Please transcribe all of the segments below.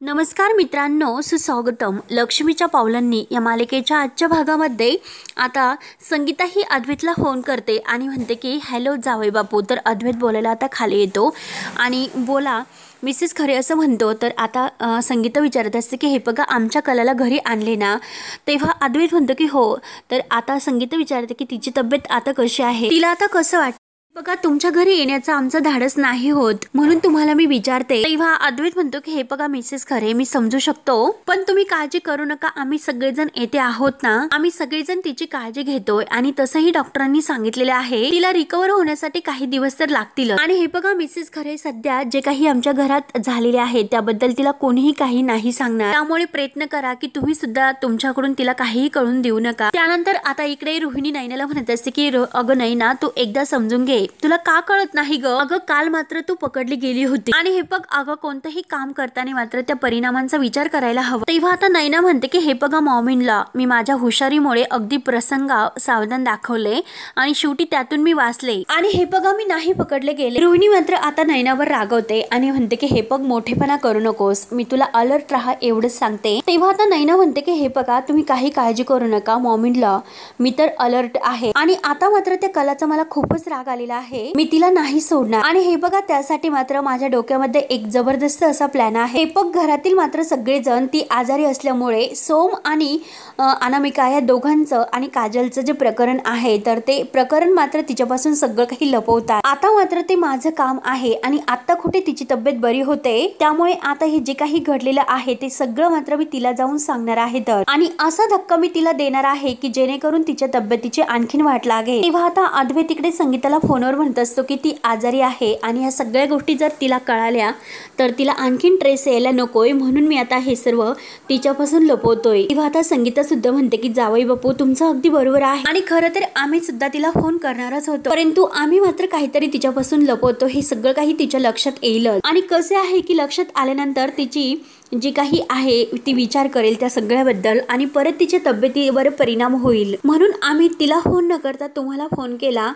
नमस्कार मित्रांनो, सुस्वागतम. लक्ष्मीच्या पावलांनी या मालिकेच्या आजच्या भागामध्ये आता संगीता ही अद्वैतला फोन करते आणि म्हणते की हॅलो जावई बापू. तर अद्वैत बोलायला आता खाली येतो आणि बोला मिसेस खरे असं म्हणतो. तर आता संगीता विचारत असते की हे बघा आमच्या कलाला घरी आणले ना. तेव्हा अद्वैत म्हणतो की हो. तर आता संगीता विचारते की तिची तब्येत आता कशी आहे, तिला आता कसं वाटतं. बघा तुमच्या घरी येण्याचं आमचं धाडस नाही होत म्हणून तुम्हाला मी विचारते. तेव्हा अद्वैत म्हणतो की हे बघा मिसेस खरे, मी समजू शकतो पण तुम्ही काळजी करू नका, आम्ही सगळेजण येथे आहोत ना. आम्ही सगळेजण तिची काळजी घेतोय आणि तसंही डॉक्टरांनी सांगितलेले आहे तिला रिकवर होण्यासाठी काही दिवस तर लागतील. आणि हे बघा मिसेस खरे, सध्या जे काही आमच्या घरात झालेले आहे त्याबद्दल तिला कोणीही काही नाही सांगणार, त्यामुळे प्रयत्न करा की तुम्ही सुद्धा तुमच्याकडून तिला काहीही कळून देऊ नका. त्यानंतर आता इकडे रोहिणी नैनाला म्हणत असते की अगं नैना, तू एकदा समजून घे, तुला का कळत नाही ग. अगं काल मात्र तू पकडली गेली होती आणि हे बघ अगं कोणतंही काम करताना मात्र त्या परिणामांचा विचार करायला हवा. तेव्हा आता नैना म्हणते की हे बघा मॉमिनला मी माझ्या हुशारीमुळे अगदी प्रसंग सावधान दाखवले आणि शेवटी त्यातून मी वाचले आणि हे बघा मी नाही पकडले गेले. रोहिणी मात्र आता नैनावर रागवते आणि म्हणते की हे बघ मोठेपणा करू नकोस, मी तुला अलर्ट राहा एवढंच सांगते. तेव्हा आता नैना म्हणते की हे बघा तुम्ही काही काळजी करू नका मॉमिनला, मी तर अलर्ट आहे. आणि आता मात्र त्या कलाचा मला खूपच राग आलेला आहे, मी तिला नाही सोडणार. आणि हे बघा त्यासाठी मात्र माझ्या डोक्यामध्ये एक जबरदस्त असा प्लॅन आहे. हे बघ घरातील मात्र सगळेजण ती आजारी असल्यामुळे सोम आणि अनामिका या दोघांचं आणि काजलचं जे प्रकरण आहे तर ते प्रकरण मात्र तिच्यापासून सगळं काही लपवतात. आता मात्र ते माझं काम आहे आणि आता कुठे तिची तब्येत बरी होते, त्यामुळे आता हे जे काही घडलेलं आहे ते सगळं मात्र मी तिला जाऊन सांगणार आहे. तर आणि असा धक्का मी तिला देणार आहे की जेणेकरून तिच्या तब्येतीची आणखीन वाट लागेल. तेव्हा आता अद्वैत तिकडे संगीताला फोनवर म्हणत असतो की ती आजारी आहे आणि या सगळ्या गोष्टी जर तिला कळाल्या तर तिला आणखीन ट्रेस यायला नकोय, म्हणून मी आता हे सर्व तिच्यापासून लपवतोय. तेव्हा आता संगीता सुद्धा म्हणते की जावई बापू तुमचं अगदी बरोबर आहे आणि खरं तर आम्ही सुद्धा तिला फोन करणारच होतो, परंतु आम्ही मात्र काहीतरी तिच्यापासून लपवतो. हे सगळं काही तिच्या लक्षात येईलच आणि कसे आहे की लक्षात आल्यानंतर तिची जी काही आहे ती विचार करेल त्या सगळ्याबद्दल आणि परत तिच्या तब्येतीवर परिणाम होईल, म्हणून आम्ही तिला फोन न करता तुम्हाला फोन केला.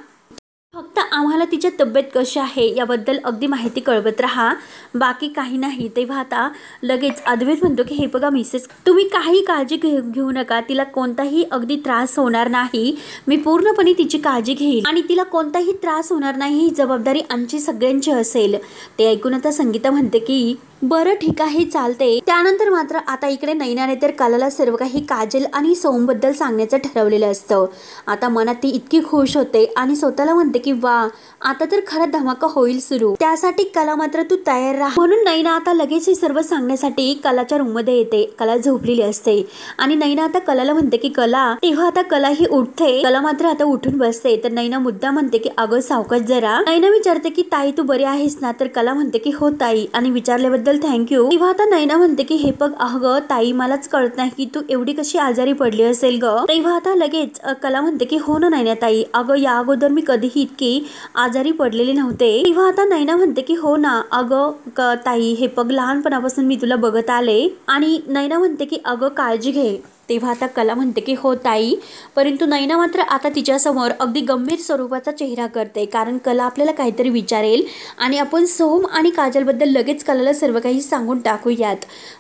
फक्त आम्हाला तिच्या तब्येत कशी आहे याबद्दल अगदी माहिती कळवत राहा, बाकी काही नाही. तेव्हा आता लगेच अद्वैत म्हणतो की हे बघा मिसेस, तुम्ही काही काळजी घेऊ नका, तिला कोणताही अगदी त्रास होणार नाही, मी पूर्णपणे तिची काळजी घेईन आणि तिला कोणताही त्रास होणार नाही, ही जबाबदारी आमची सगळ्यांची असेल. ते ऐकून आता संगीता म्हणते की बरं ठीक आहे चालते. त्यानंतर मात्र आता इकडे नैनाने तर कलाला सर्व काही काजल आणि सोमबद्दल सांगण्याचं ठरवलेलं असतं. आता मनात ती इतकी खुश होते आणि स्वतःला म्हणते की वा आता तर खरा धमाका होईल सुरू, त्यासाठी कला मात्र तू तयार राहा. म्हणून नैना आता लगेच हे सर्व सांगण्यासाठी कलाच्या रूम मध्ये येते. कला झोपलेली असते आणि नैना आता कलाला म्हणते की कला. तेव्हा आता कला ही उठते, कला मात्र आता उठून बसते. तर नैना मुद्दा म्हणते की अगं सावकाश जरा. नैना विचारते की ताई तू बरी आहेस ना. तर कला म्हणते की हो ताई आणि विचारल्याबद्दल थँक्यू. तेव्हा आता नैना म्हणते की हे बघ अगं ताई मलाच कळत नाही की तू एवढी कशी आजारी पडली असेल ग. तेव्हा आता लगेच कला म्हणते की हो ना नैना ताई, अगं या अगोदर मी कधीही इतकी आजारी पडलेले नव्हते. तेव्हा आता नैना म्हणते की हो ना अगं ताई, हे बघ लहानपणापासून मी तुला बघत आले. आणि नैना म्हणते की अगं काळजी घे. तेव्हा आता कला म्हणते की हो ताई, परंतु नैना मात्र आता तिच्यासमोर अगदी गंभीर स्वरूपाचा चेहरा करते, कारण कला आपल्याला काहीतरी विचारेल आणि आपण सोम आणि काजलबद्दल लगेच कलाला सर्व काही सांगून टाकूयात,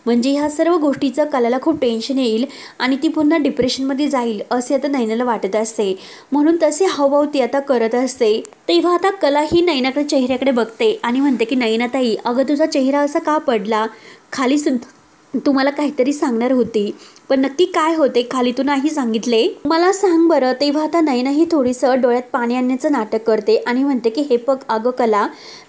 म्हणजे ह्या सर्व गोष्टीचं कलाला खूप टेन्शन येईल आणि ती पुन्हा डिप्रेशनमध्ये जाईल असे आता नैनाला वाटत असते, म्हणून तसे हावभाव ती आता करत असते. तेव्हा आता कला ही नैनाकडे चेहऱ्याकडे बघते आणि म्हणते की नैना ताई अगं तुझा चेहरा असा का पडला, खाली सुद्धा तुम्हाला काहीतरी सांगणार होती पण नक्की काय होते खाली तू नाही सांगितले, मला सांग बरं. तेव्हा आता नैना ही थोडीसं डोळ्यात पाणी आणण्याचं नाटक करते आणि म्हणते की हे बघ अगं कला,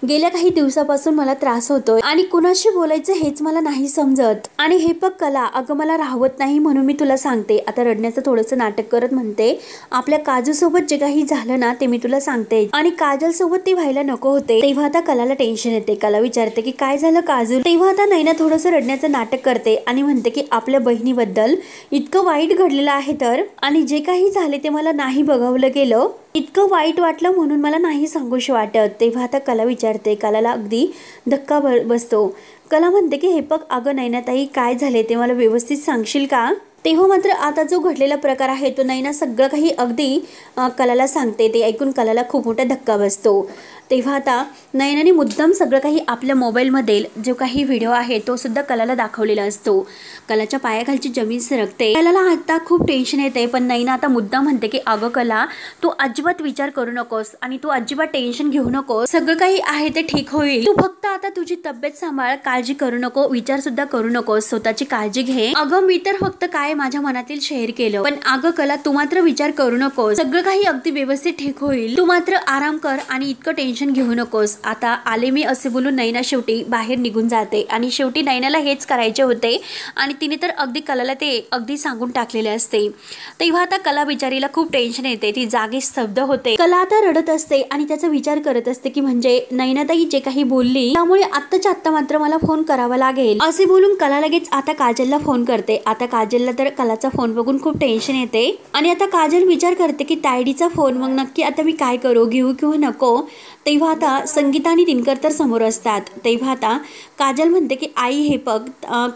गेल्या काही दिवसापासून मला त्रास होतोय आणि कुणाशी बोलायचं हेच मला नाही समजत. आणि हे बघ कला, अगं मला राहवत नाही म्हणून मी तुला सांगते. आता रडण्याचं थोडंसं नाटक करत म्हणते आपल्या काजू सोबत जे काही झालं ना ते मी तुला सांगते आणि काजल सोबत ते व्हायला नको होते. तेव्हा आता कलाला टेन्शन येते. कला विचारते की काय झालं काजू. तेव्हा आता नैना थोडंसं रडण्याचं नाटक करते आणि म्हणते की आपल्या बहिणीबद्दल इतकं वाईट घडलेलं आहे तर, आणि जे काही झाले ते मला नाही बघावलं गेलं, इतकं वाईट वाटलं म्हणून मला नाही सांगूशी वाटत. तेव्हा आता कला विचारते, कलाला अगदी धक्का बसतो. कला म्हणते की हे बघ अगं नैनाताई काय झाले ते मला व्यवस्थित सांगशील का. तेव्हा मात्र आता जो घडलेला प्रकार आहे तो नैना सगळं काही अगदी कलाला सांगते. ते ऐकून कलाला खूप मोठा धक्का बसतो. तेव्हा आता नयनाने मुद्दाम सगळं काही आपल्या मोबाईलमध्ये जो काही व्हिडिओ आहे तो सुद्धा कलाला दाखवलेला असतो. कलाच्या पायाखालची जमीन सरकते. कलाला आता खूप टेन्शन येते, पण नयना आता मुद्दाम म्हणते की अगं कला, तू अजिबात विचार करू नकोस आणि तू अजिबात टेन्शन घेऊ नकोस, सगळं काही आहे ते ठीक होईल. तू फक्त आता तुझी तब्येत सांभाळ, काळजी करू नको, विचार सुद्धा करू नकोस, स्वतःची काळजी घे. अगं मी तर फक्त काय माझ्या मनातील शेअर केलं, पण अगं कला तू मात्र विचार करू नकोस, सगळं काही अगदी व्यवस्थित ठीक होईल. तू मात्र आराम कर आणि इतकं टेन्शन घेऊ नकोस. आता आले मी असे बोलून नयना शेवटी बाहेर निघून जाते आणि शेवटी नयनाला हेच करायचे होते आणि तिने तर अगदी कलाला ते अगदी सांगून टाकलेले असते. तेव्हा आता कला बिचारीला खूप टेन्शन येते, ती जागी स्तब्ध होते. कला आता रडत असते आणि त्याचा विचार करत असते की म्हणजे नयनाताई जे काही बोलली त्यामुळे आत्ताच्या आत्ता मात्र मला फोन करावा लागेल असे बोलून कला लगेच आता काजलला फोन करते. आता काजलला तर कलाचा फोन बघून खूप टेन्शन येते आणि आता काजल विचार करते की तायडीचा फोन, मग नक्की आता मी काय करू, घेऊ किंवा नको. तेव्हा आता संगीता आणि दिनकर तर समोर असतात. तेव्हा आता काजल म्हणते की आई हे बघ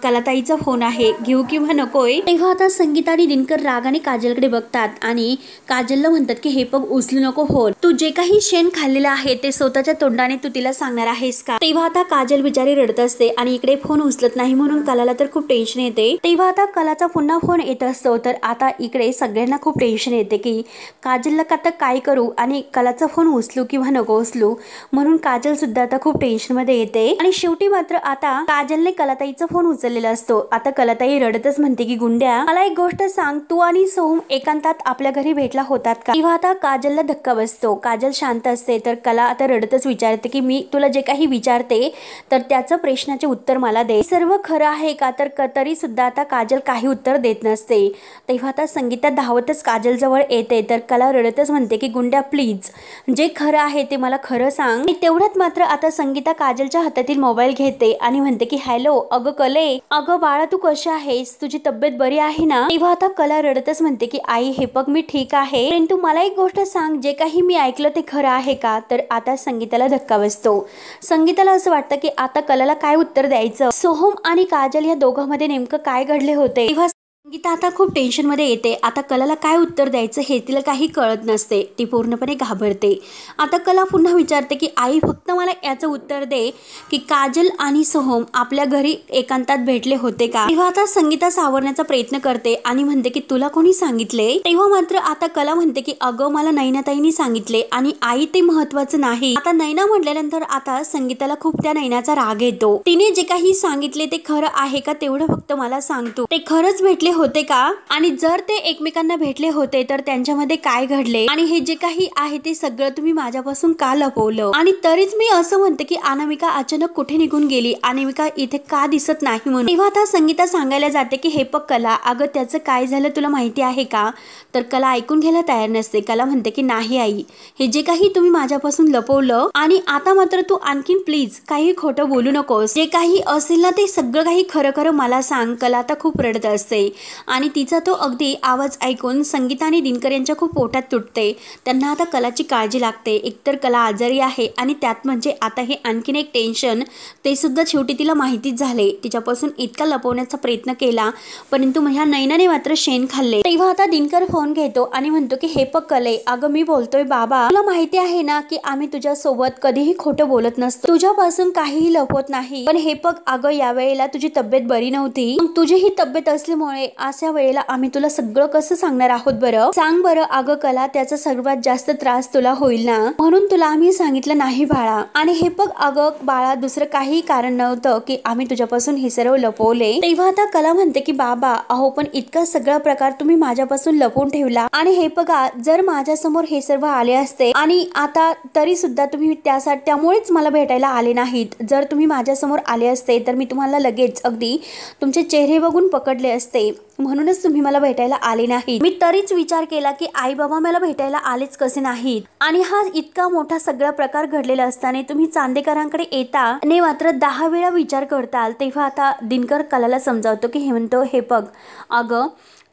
कलाताईचा फोन आहे, घेऊ किंवा नकोय. तेव्हा आता संगीता आणि दिनकर रागाने काजलकडे बघतात आणि काजलला म्हणतात की हे बघ उचलू नको फोन, तू जे काही शेण खाल्लेलं आहे ते स्वतःच्या तोंडाने तू तिला सांगणार आहेस का. तेव्हा आता काजल बिचारी रडत असते आणि इकडे फोन उचलत नाही म्हणून कलाला तर खूप टेन्शन येते. तेव्हा आता कलाचा पुन्हा फोन येत असतो, तर आता इकडे सगळ्यांना खूप टेन्शन येते की काजलला आता काय करू आणि कलाचा फोन उचलू किंवा नको उचलू, म्हणून काजल सुद्धा आता खूप टेन्शन मध्ये येते. आणि शेवटी मात्र आता काजलने कलाताईचा फोन उचललेला असतो. आता कलाताई रडतच म्हणते की गुंड्या मला एक गोष्ट सांग, तू आणि सोहम एकांतात आपल्या घरी भेटला होतात का. तेव्हा आता काजलला धक्का बसतो. काजल शांत असते तर कला आता रडतच विचारते की मी तुला जे काही विचारते तर त्याचं प्रश्नाचे उत्तर मला दे, सर्व खरं आहे का. तर तरी सुद्धा आता काजल काही उत्तर देत नसते. तेव्हा आता संगीता धावतच काजल जवळ येते तर कला रडतच म्हणते की गुंड्या प्लीज जे खरं आहे ते मला खरं सांग. तेवढ्यात मात्र आता संगीता काजलच्या हातातील मोबाईल घेते आणि म्हणते की हॅलो अगं कले, अगं बाळा तू कशी आहेस, तुझी तब्येत बरी आहे ना. तेव्हा आता कला रडतच म्हणते की आई हे बघ मी ठीक आहे, परंतु मला एक गोष्ट सांग, जे काही मी ऐकलं ते खरं आहे का. तर आता संगीताला धक्का बसतो. संगीताला असं वाटतं की आता कलाला काय उत्तर द्यायचं, सोहम आणि काजल या दोघांमध्ये नेमकं काय घडले होते. तेव्हा संगीता आता खूप टेन्शन मध्ये येते. आता कलाला काय उत्तर द्यायचं हे तिला काही कळत नसते, ती पूर्णपणे घाबरते. आता कला पुन्हा विचारते की आई फक्त मला याचं उत्तर दे की काजल आणि सोहम आपल्या घरी एकांतात भेटले होते का. तेव्हा आता संगीता सावरण्याचा प्रयत्न करते आणि म्हणते की तुला कोणी सांगितले. तेव्हा मात्र आता कला म्हणते की अगं मला नयनाताईंनी सांगितले आणि आई ते महत्वाचं नाही. आता नयना म्हटल्यानंतर आता संगीताला खूप त्या नयनाचा राग येतो. तिने जे काही सांगितले ते खरं आहे का तेवढं फक्त मला सांगतो, ते खरंच भेटले होते का आणि जर ते एकमेकांना भेटले होते तर त्यांच्यामध्ये काय घडले आणि हे जे काही आहे ते सगळं तुम्ही माझ्यापासून का लपवलं. आणि तरीच मी असं म्हणते की अनामिका अचानक कुठे निघून गेली, अनामिका इथे का दिसत नाही म्हणून. तेव्हा आता संगीता सांगायला जाते की हे बघ कला, अगं त्याचं काय झालं तुला माहिती आहे का. तर कला ऐकून घ्यायला तयार नसते. कला म्हणते की नाही आई, हे जे काही तुम्ही माझ्यापासून लपवलं आणि आता मात्र तू आणखीन प्लीज काही खोटं बोलू नकोस, जे काही असेल ना ते सगळं काही खरं खरं मला सांग. कला आता खूप रडत असते आणि तिचा तो अगदी आवाज ऐकून संगीता आणि दिनकर यांच्या खूप पोटात तुटते. त्यांना आता कलाची काळजी लागते. एकतर कला आजारी आहे आणि त्यात म्हणजे आता हे आणखीन एक टेन्शन, ते सुद्धा शेवटी तिला माहितीच झाले. तिच्यापासून इतका लपवण्याचा प्रयत्न केला परंतु ह्या नयनाने मात्र शेण खाल्ले. तेव्हा आता दिनकर फोन घेतो आणि म्हणतो की हे बघ कले, अगं मी बोलतोय बाबा, तुला माहिती आहे ना की आम्ही तुझ्या सोबत कधीही खोटं बोलत नसतो, तुझ्यापासून काहीही लपवत नाही. पण हे बघ अगं यावेळेला तुझी तब्येत बरी नव्हती, तुझी ही तब्येत असल्यामुळे अशा वेळेला आम्ही तुला सगळं कसं सांगणार आहोत बरं, सांग बरं. अगं कला त्याचा सर्वात जास्त त्रास तुला होईल ना, म्हणून तुला आम्ही सांगितलं नाही बाळा. आणि हे बघ अगं बाळा, दुसरं काही कारण नव्हतं की आम्ही तुझ्यापासून हे सर्व लपवले. तेव्हा आता कला म्हणते की बाबा अहो पण इतका सगळा प्रकार तुम्ही माझ्यापासून लपवून ठेवला आणि हे बघा जर माझ्यासमोर हे सर्व आले असते आणि आता तरी सुद्धा तुम्ही त्यामुळेच मला भेटायला आले नाहीत. जर तुम्ही माझ्यासमोर आले असते तर मी तुम्हाला लगेच अगदी तुमचे चेहरे बघून पकडले असते, म्हणूनच तुम्ही मला भेटायला आले नाही. मी तरीच विचार केला की आई बाबा मला भेटायला आलेच कसे नाहीत. आणि हा इतका मोठा सगळा प्रकार घडलेला असताना तुम्ही चांदेकरांकडे येता आणि मात्र 10 वेळा विचार करताल. तेव्हा आता दिनकर कलाला समजावतो की हे म्हणतो हे बघ अगं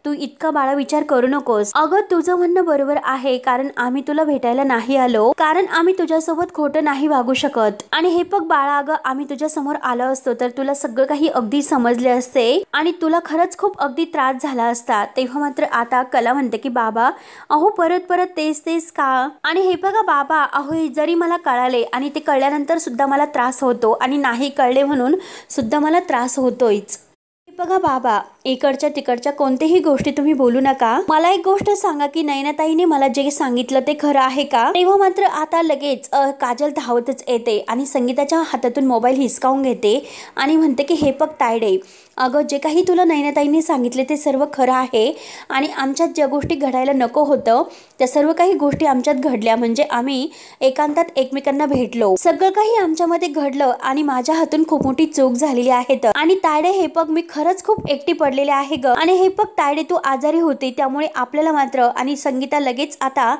तू इतका बाळा विचार करू नकोस. अगं तुझं म्हणणं बरोबर आहे, कारण आम्ही तुला भेटायला नाही आलो, कारण आम्ही तुझ्यासोबत खोटं नाही वागू शकत. आणि हे बघ बाळा, अगं आम्ही तुझ्या समोर आलो असतो तर तुला सगळं काही अगदी समजले असते आणि तुला खरंच खूप अगदी त्रास झाला असता. तेव्हा मात्र आता कला म्हणते की बाबा अहो परत परत तेच तेच का. आणि हे बघा बाबा, अहो जरी मला कळाले आणि ते कळल्यानंतर सुद्धा मला त्रास होतो आणि नाही कळले म्हणून सुद्धा मला त्रास होतोयच. बघा बाबा, इकडच्या तिकडच्या कोणत्याही गोष्टी तुम्ही बोलू नका. मला एक गोष्ट सांगा की नयनाताईने मला जे सांगितलं ते खरं आहे का. तेव्हा मात्र आता लगेच काजल धावतच येते आणि संगीताच्या हातातून मोबाईल हिसकावून घेते आणि म्हणते की हे बघ तायडे, अगं जे काही तुला नयनाताईंनी सांगितले ते सर्व खरं आहे आणि आमच्यात ज्या गोष्टी घडायला नको होतं त्या सर्व काही गोष्टी आमच्यात घडल्या. म्हणजे आम्ही एकांतात एकमेकांना भेटलो, सगळं काही आमच्यामध्ये घडलं आणि माझ्या हातून खूप मोठी चूक झालेली आहे. आणि तायडे हे बघ, मी खरंच खूप एकटी पडलेले आहे ग. आणि हे बघ तायडे, तू आजारी होती त्यामुळे आपल्याला मात्र. आणि संगीता लगेच आता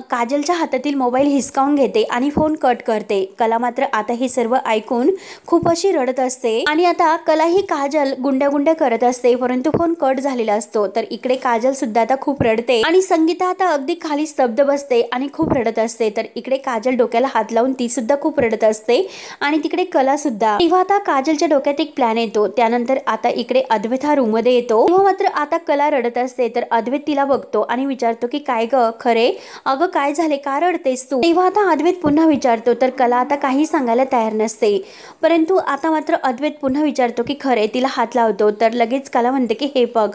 काजलच्या हातातील मोबाईल हिसकावून घेते आणि फोन कट करते. कला मात्र आता हे सर्व ऐकून खूप अशी रडत असते आणि आता कला ही काजल गुंड्या गुंड्या करत असते, परंतु फोन कट झालेला असतो. तर इकडे काजल सुद्धा आता खूप रडते आणि संगीता आता अगदी खाली स्तब्ध बसते आणि खूप रडत असते. तर इकडे काजल डोक्याला हात लावून ती सुद्धा खूप रडत असते आणि तिकडे कला सुद्धा. तेव्हा आता काजलच्या डोक्यात एक प्लॅन येतो. त्यानंतर आता इकडे अद्वैत हा रूम मध्ये येतो. तेव्हा मात्र आता कला रडत असते. तर अद्वैत तिला बघतो आणि विचारतो की काय ग खरे, अगं काय झाले, का रडतेस तू. तेव्हा आता अद्वैत पुन्हा विचारतो. तर कला आता काही सांगायला तयार नसते, परंतु आता मात्र अद्वैत पुन्हा विचारतो की खरे. तिला हात लावतो. तर लगेच कला म्हणते की हे बघ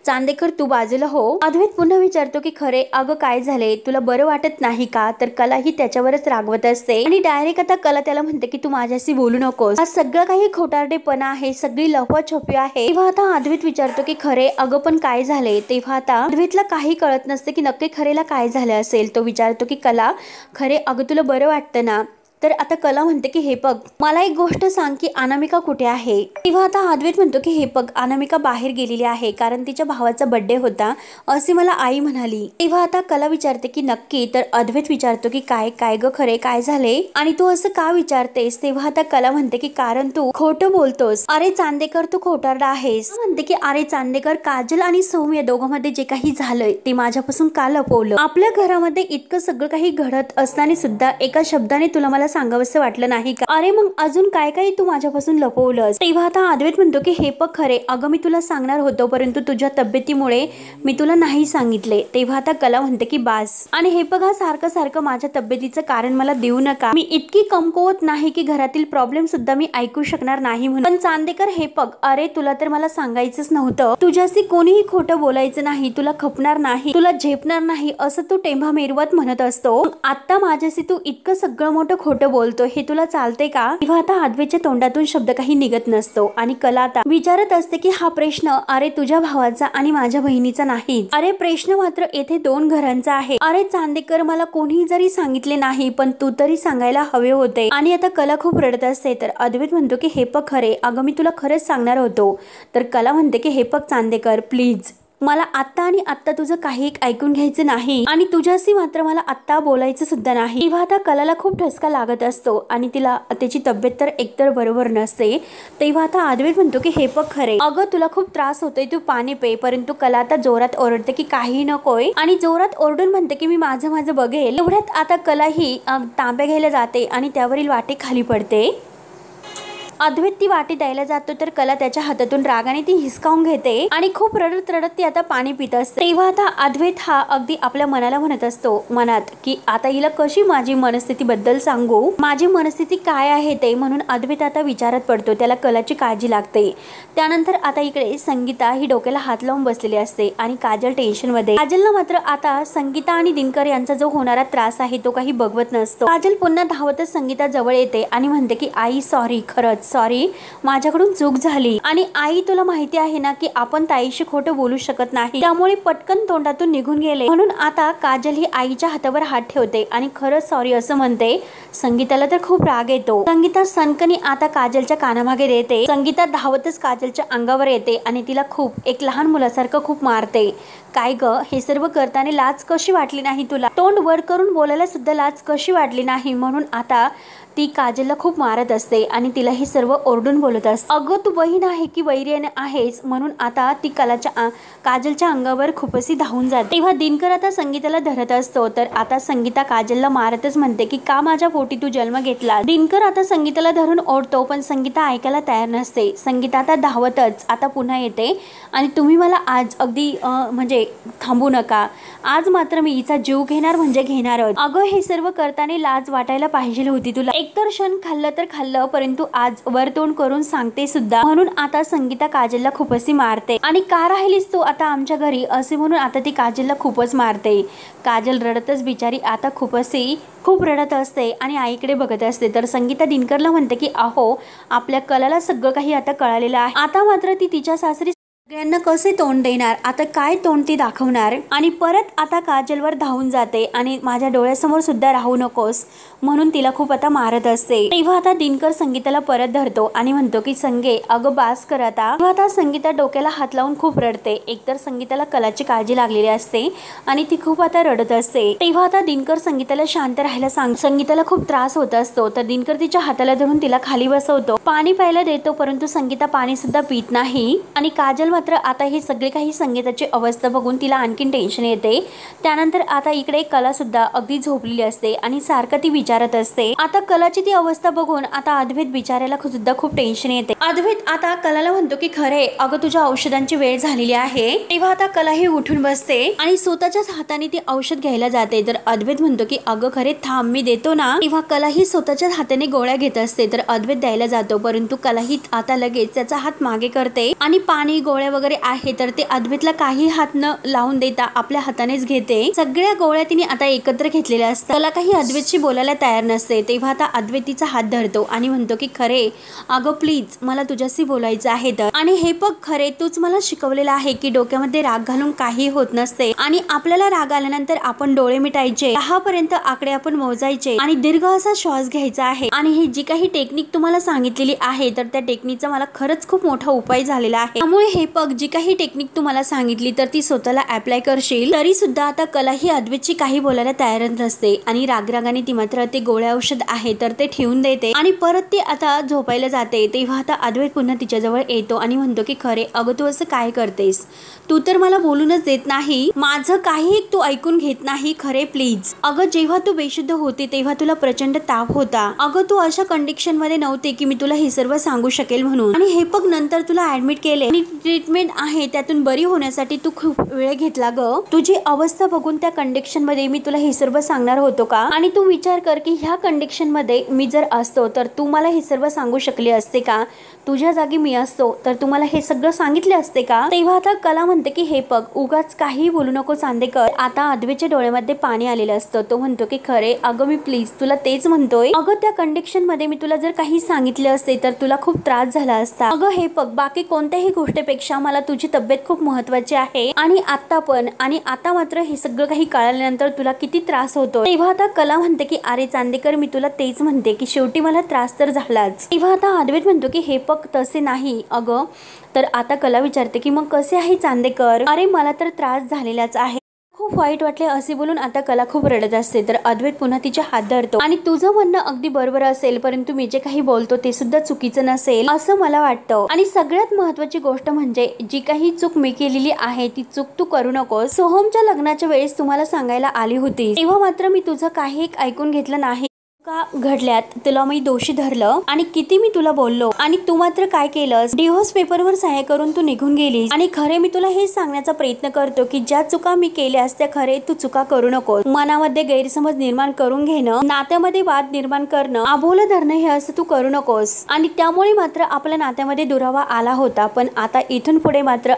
चांदेकर, तू बाजूला हो. अद्वैत पुन्हा विचारतो की खरे, अगं काय झाले, तुला बरं वाटत नाही का. तर कला ही त्याच्यावरच रागवत असते आणि डायरेक्ट आता कला त्याला म्हणते की तू माझ्याशी बोलू नकोस, हा सगळं काही खोटारडेपणा आहे, सगळी लपवाछपवी आहे. तेव्हा आता अद्वैत विचारतो की खरे अगं पण काय झाले. तेव्हा आता अद्वैतला काही कळत नसते की नक्की खरेला काय झालं असेल. तो विचारतो की कला खरे, अगं तुला बरं वाटतं ना. तर आता कला म्हणते की हे बघ, मला एक गोष्ट सांग की अनामिका कुठे आहे. तेव्हा आता अद्वैत म्हणतो की हे बघ, अनामिका बाहेर गेलेली आहे कारण तिच्या भावाचा बर्थडे होता असे मला आई म्हणाली. तेव्हा आता कला विचारते की नक्की. तर अद्वैत विचारतो की काय काय ग खरे, काय झाले आणि तू असं का विचारतेस. तेव्हा आता कला म्हणते की कारण तू खोटं बोलतोस. अरे चांदेकर, तू खोटारडा आहेस. म्हणते की अरे चांदेकर, काजल आणि सौम्य दोघांमध्ये जे काही झालंय ते माझ्यापासून का लपवलं. आपल्या घरामध्ये इतकं सगळं काही घडत असताना सुद्धा एका शब्दाने तुला मला सांगावंसं वाटलं नाही का. अरे मग अजून काय काय तू माझ्यापासून लपवलंस. तेव्हा आता अद्वैत म्हणतो की हे बघ खरे, अगं मी तुला सांगणार होतो परंतु तुझ्या तब्येतीमुळे मी तुला नाही सांगितले. तेव्हा आता कला म्हणते की बास, आणि हे बघा सारखं सारखं माझ्या तब्येतीचं कारण मला देऊ नका. मी इतकी कमकुवत नाही की घरातील प्रॉब्लेम सुद्धा मी ऐकू शकणार नाही म्हणून. पण चांदेकर हे बघ, अरे तुला तर मला सांगायचंच नव्हतं, तुझ्याशी कोणीही खोटं बोलायचं नाही, तुला खपणार नाही, तुला झेपणार नाही असं तू टेंभा मिरवत म्हणत असतो. आता माझ्याशी तू इतकं सगळं मोठं खोटं बोलतो, हे तुला चालते का. तेव्हा आता अद्वैतच्या तोंडातून शब्द काही निघत नसतो आणि कला आता विचारत असते की हा प्रश्न अरे तुझ्या भावाचा आणि माझ्या बहिणीचा नाही, अरे प्रश्न मात्र येथे दोन घरांचा आहे. अरे चांदेकर, मला कोणीही जरी सांगितले नाही पण तू तरी सांगायला हवे होते. आणि आता कला खूप रडत असते. तर अद्वैत म्हणतो की हे बघ खरे, अगं मी तुला खरंच सांगणार होतो. तर कला म्हणते की हे बघ चांदेकर प्लीज, मला आत्ता आणि आत्ता तुझं काही ऐकून घ्यायचं नाही आणि तुझ्याशी मात्र मला आत्ता बोलायचं सुद्धा नाही. तेव्हा आता कलाला खूप ठसका लागत असतो आणि तिला त्याची तब्येत तर एकतर बरोबर नसते. तेव्हा आता अद्वैत म्हणतो की हे बघ खरे, अगं तुला खूप त्रास होतोय, तू पाणी पे. परंतु कला आता जोरात ओरडते की काही नकोय आणि जोरात ओरडून म्हणते की मी माझं बघेल. एवढ्यात आता कला ही तांब्या घ्यायला जाते आणि त्यावरील वाटी खाली पडते. अद्वैत ती वाटी द्यायला जातो तर कला त्याच्या हातातून रागाने ती हिसकावून घेते आणि खूप रडत रडत ती आता पाणी पित असते. तेव्हा आता अद्वैत हा अगदी आपल्या मनाला म्हणत असतो मनात की आता हिला कशी माझी मनस्थिती बद्दल सांगू, माझी मनस्थिती काय आहे ते. म्हणून अद्वैत आता विचारत पडतो, त्याला कलाची काळजी लागते. त्यानंतर आता इकडे संगीता ही डोक्याला हात लावून बसलेली असते आणि काजल टेन्शन मध्ये. काजलला मात्र आता संगीता आणि दिनकर यांचा जो होणारा त्रास आहे तो काही बघवत नसतो. काजल पुन्हा धावतच संगीता जवळ येते आणि म्हणते की आई सॉरी, खरंच सॉरी, माझ्याकडून चूक झाली. आणि आई तुला माहिती आहे ना की आपण ताईशी खोटं बोलू शकत नाही, त्यामुळे पटकन तोंडातून निघून गेले. म्हणून आता काजल ही आईच्या हातावर हात ठेवते आणि खरंच सॉरी असं म्हणते. संगीताला तर खूप राग येतो. संगीता सनकनी आता काजलच्या कानामागे देते. संगीता धावतच काजलच्या अंगावर येते आणि तिला खूप एक लहान मुलासारखं खूप मारते. काय ग, हे सर्व करताना लाज कशी वाटली नाही तुला, तोंड वर करून बोलायला सुद्धा लाज कशी वाटली नाही. म्हणून आता ती काजलला खूप मारत असते आणि तिला हे सर्व ओरडून बोलत असते, अगं तू बहीण आहे की वैरी आहेस म्हणून. आता ती काजलच्या अंगावर खूपशी धावून जाते. तेव्हा दिनकर आता संगीताला धरत असतो, तर आता संगीता काजलला मारतच म्हणते की का माझ्या पोटी तू जन्म घेतला. दिनकर आता संगीताला धरून ओढतो, पण संगीता ऐकायला तयार नसते. संगीता आता धावतच आता पुन्हा येते आणि तुम्ही मला आज अगदी म्हणजे थांबू नका, आज मात्र मी हिचा जीव घेणार म्हणजे घेणारच. अगं हे सर्व करताना लाज वाटायला पाहिजे होती तुला. एकतर क्षण खाल्लं तर खाल्लं, परंतु आज वर तोंड करून सांगते सुद्धा. म्हणून आता संगीता काजलला खूपच मारते आणि का राहिलीस तू आता आमच्या घरी असे म्हणून आता ती काजलला खूपच मारते. काजल रडतच बिचारी आता खूप रडत असते आणि आईकडे बघत असते. तर संगीता दिनकरला म्हणते की अहो आपल्या कलाला सगळं काही आता कळालेलं आहे, आता मात्र ती तिच्या सासरी सगळ्यांना कसे तोंड देणार, आता काय तोंड ती दाखवणार. आणि परत आता काजलवर धावून जाते आणि माझ्या डोळ्यासमोर सुद्धा राहू नकोस म्हणून तिला खूप आता मारत असते. तेव्हा आता दिनकर संगीताला परत धरतो आणि म्हणतो की संगे अगं बास कर आता. तेव्हा आता संगीता डोक्याला हात लावून खूप रडते. एकतर संगीताला कलाची काळजी लागलेली असते आणि ती खूप आता रडत असते. तेव्हा आता दिनकर संगीताला शांत राहायला संगीताला खूप त्रास होत असतो, तर दिनकर तिच्या हाताला धरून तिला खाली बसवतो, पाणी प्यायला देतो, परंतु संगीता पाणी सुद्धा पित नाही. आणि काजल मात्र आता हे सगळे काही संगीताची अवस्था बघून तिला आणखीन टेन्शन येते. त्यानंतर आता इकडे कला सुद्धा अगदी झोपलेली असते आणि सारखं ती विचारत असते. आता कलाची ती अवस्था बघून आता अद्वैत बिचारायला सुद्धा खूप टेन्शन येते. अद्वैत आता कलाला म्हणतो की खरे अगं तुझ्या औषधांची वेळ झालेली आहे. तेव्हा आता कला ही उठून बसते आणि स्वतःच्याच हाताने ती औषध घ्यायला जाते. तर अद्वैत म्हणतो की अगं खरे थांब मी देतो ना. तेव्हा कला ही स्वतःच्याच हाताने गोळ्या घेत असते, तर अद्वैत द्यायला जातो, परंतु कला ही आता लगेच त्याचा हात मागे करते आणि पाणी गोळ्या वगैरे आहे तर ते अद्वैतला काही हात न लावून देता आपल्या हातानेच घेते. सगळ्या गोळ्या तिने आता एकत्र घेतलेल्या असतात. त्याला काही अद्वैतशी बोलायला तयार नसते. तेव्हा आता अद्वैत तिचा हात धरतो आणि म्हणतो की खरे अगं प्लीज मला तुझ्याशी बोलायचं आहे. तर आणि हे बघ खरे तूच मला शिकवलेलं आहे की डोक्यामध्ये राग घालून काही होत नसते आणि आपल्याला राग आल्यानंतर आपण डोळे मिटायचे, 10 पर्यंत आकडे आपण मोजायचे आणि दीर्घ असा श्वास घ्यायचा आहे. आणि ही जी काही टेक्निक तुम्हाला सांगितलेली आहे तर त्या टेक्निकचा मला खरंच खूप मोठा उपाय झालेला आहे. त्यामुळे हे बघ जी काही टेक्निक तुम्हाला सांगितली तर ती स्वतःला अप्लाय करशील. तरी सुद्धा आता कला ही अद्वैतची काही बोलायला तयारच नसते आणि रागरागाने ती मात्र ते गोळ्या औषध आहे तर ते ठेवून देते आणि परत ती आता झोपायला जाते. तेव्हा आता अद्वैत पुन्हा तिच्याजवळ येतो आणि म्हणतो की खरे अगं तू असं काय करतेस, तू तर मला बोलूनच देत नाही, माझं काही तू ऐकून घेत नाही. खरे प्लीज अगं जेव्हा तू बेशुद्ध होती तेव्हा तुला प्रचंड ताप होता, अगं तू अशा कंडिशन मध्ये नव्हते की मी तुला हे सर्व सांगू शकेल म्हणून. आणि हे बघ नंतर तुला ऍडमिट केले आणि ट्रीटमेंट आहे त्यातून बरी होण्यासाठी तू खूप वेळ घेतला ग. तुझी अवस्था बघून त्या कंडिशन मध्ये मी तुला हे सर्व सांगणार होतो का. आणि तू विचार कर की ह्या कंडिशन मध्ये मी जर असतो तर तू मला हे सर्व सांगू शकले असते का, तुझ्या जागी मी असतो तर तुम्हाला हे सगळं सांगितले असते का. तेव्हा आता कला म्हणते की हे बघ उगाच काही बोलू नको चांदेकर. आता अद्वैतच्या डोळ्यामध्ये पाणी आलेलं असतं. तो म्हणतो की खरे अगं मी प्लीज तुला तेच म्हणतोय, अगं त्या कंडिशन मध्ये मी तुला जर काही सांगितले असते तर तुला खूप त्रास झाला असता. अगं हे बघ बाकी कोणत्याही गोष्टीपेक्षा मला तुझी तब्येत खूप महत्वाची आहे आणि आता पण आणि आता मात्र हे सगळं काही कळाल्यानंतर तुला किती त्रास होतो. तेव्हा आता कला म्हणते की अरे चांदेकर मी तुला तेच म्हणते की शेवटी मला त्रास तर झालाच. तेव्हा आता अद्वैत म्हणतो की हे बघ तसे नाही अगं. तर आता कला विचारते की मग कसे आहे चांदेकर. अरे मला तर त्रास झालेलाच आहे, खूप वाईट वाटले असे बोलून आता कला खूप रडत असते. तर अद्वैत पुन्हा तिच्या हात धरतो आणि तुझं म्हणणं अगदी बरोबर असेल परंतु मी जे काही बोलतो ते सुद्धा चुकीचं नसेल असं मला वाटतं. आणि सगळ्यात महत्वाची गोष्ट म्हणजे जी काही चूक मी केलेली आहे ती चूक तू करू नकोस. सोहमच्या लग्नाच्या वेळेस तुम्हाला सांगायला आली होती तेव्हा मात्र मी तुझं काही ऐकून घेतलं नाही. का घडल्यात तुला मी दोषी धरलं आणि किती मी तुला बोललो आणि तू मात्र काय केलंस, डिव्होर्स पेपरवर सह्या करून तू निघून गेलीस. आणि खरे मी तुला हेच सांगण्याचा प्रयत्न करतो की ज्या चुका मी केल्यास त्या खरे तू चुका करू नकोस. मनामध्ये गैरसमज निर्माण करून घेणं, नात्यामध्ये वाद निर्माण करणं, आबोलं धरणं हे असं तू करू नकोस. आणि त्यामुळे मात्र आपल्या नात्यामध्ये दुरावा आला होता, पण आता इथून पुढे मात्र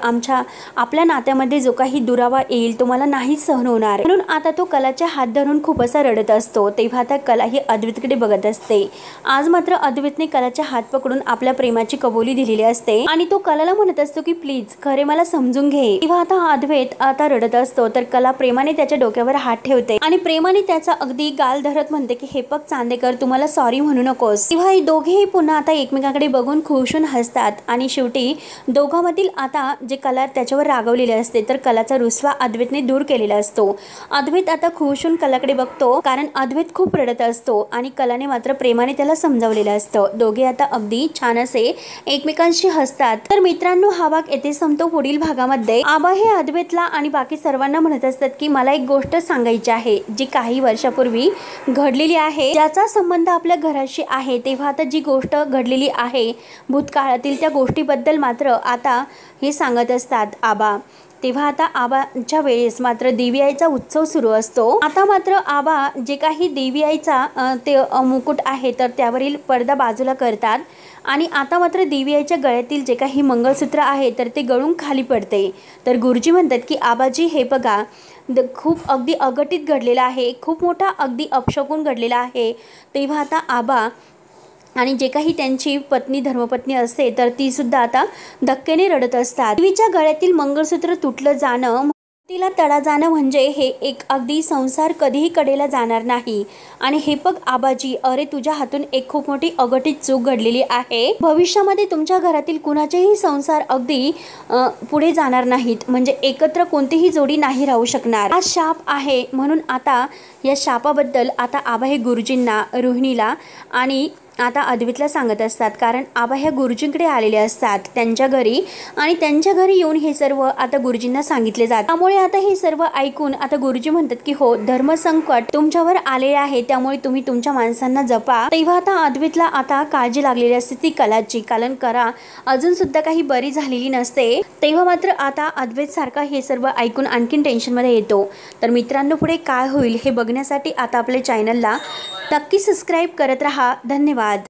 आपल्या नात्यामध्ये जो काही दुरावा येईल तो मला नाही सहन होणार. म्हणून आता तो कलाच्या हात धरून खूप असा रडत असतो. तेव्हा आता कला ही अद्वैतकडे बघत असते. आज मात्र अद्वैतने कलाच्या हात पकडून आपल्या प्रेमाची कबुली दिलेली असते आणि तो कलाला म्हणत असतो की प्लीज खरे मला समजून घे. तेव्हा आता अद्वैत आता रडत असतो तर कला प्रेमाने त्याच्या डोक्यावर हात ठेवते आणि प्रेमाने त्याचा अगदी गाल धरत म्हणते की हे बघ चांदेकर तू मला सॉरी म्हणू नकोस. तेव्हा हे दोघेही पुन्हा आता एकमेकांकडे बघून खुशून हसतात आणि शेवटी दोघांमधील आता जे कला त्याच्यावर रागवलेले असते तर कलाचा रुसवा अद्वैतने दूर केलेला असतो. अद्वैत आता खुशून कलाकडे बघतो कारण अद्वैत खूप रडत असतो. आणि कलाने मात्र प्रेमाने त्याला समजावलेलं असतं। दोघे आता अगदी छान असे एकमेकांशी हसतात। तर मित्रांनो, हा भाग येथे संपतो। पुढील भागामध्ये आबा हे अद्वैतला आणि बाकी सर्वांना म्हणत असतात की मला एक गोष्ट सांगायची आहे जी काही वर्षापूर्वी घडलेली आहे, ज्याचा संबंध आपल्या घराशी आहे। तेव्हा आता जी गोष्ट घडलेली आहे भूतकाळातील, त्या गोष्टीबद्दल मात्र आता हे सांगत असतात आबा। तेव्हा आता आबाच्या वेळेस मात्र देवी आईचा उत्सव सुरू असतो। आता मात्र आबा जे काही देवी आईचा ते मुकुट आहे तर त्यावरील पडदा बाजूला करतात आणि आता मात्र देवी आईच्या गळ्यातील जे काही मंगळसूत्र आहे तर ते गळून खाली पडते। तर गुरुजी म्हणतात की आबाजी हे बघा, खूप अगदी अघटित घडलेला आहे, खूप मोठा अगदी अपशकुन घडलेला आहे। तेव्हा आता आबा आणि जे काही त्यांची पत्नी धर्मपत्नी असते तर ती सुद्धा आता धक्क्याने रडत असतात। देवीच्या गळ्यातील मंगळसूत्र तुटलं जाणं, तिला तडा जाणं म्हणजे हे एक अगदी संसार कधीही कडेला जाणार नाही। आणि हे बघ आबाजी, अरे तुझ्या हातून एक खूप मोठी अघटित चूक घडलेली आहे। भविष्यामध्ये तुमच्या घरातील कुणाचेही संसार अगदी पुढे जाणार नाहीत, म्हणजे एकत्र कोणतीही जोडी नाही राहू शकणार। हा शाप आहे। म्हणून आता या शापाबद्दल आता आबा हे गुरुजींना, रोहिणीला आणि आता अद्वैतला सांगत असतात, कारण आबा ह्या गुरुजींकडे आलेले असतात त्यांच्या घरी आणि त्यांच्या घरी येऊन हे सर्व आता गुरुजींना सांगितले जाते। त्यामुळे आता हे सर्व ऐकून आता गुरुजी म्हणतात की हो, धर्मसंकट तुमच्यावर आले आहे, त्यामुळे तुम्ही तुमच्या माणसांना जपा। तेव्हा आता अद्वैतला आता काळजी लागलेली असते ती कलाची, कारण कला अजून सुद्धा काही बरी झालेली नसते। तेव्हा मात्र आता अद्वैत सारखा हे सर्व ऐकून आणखीन टेन्शनमध्ये येतो। तर मित्रांनो, पुढे काय होईल हे बघण्यासाठी आता आपल्या चॅनलला नक्की सबस्क्राईब करत राहा। धन्यवाद।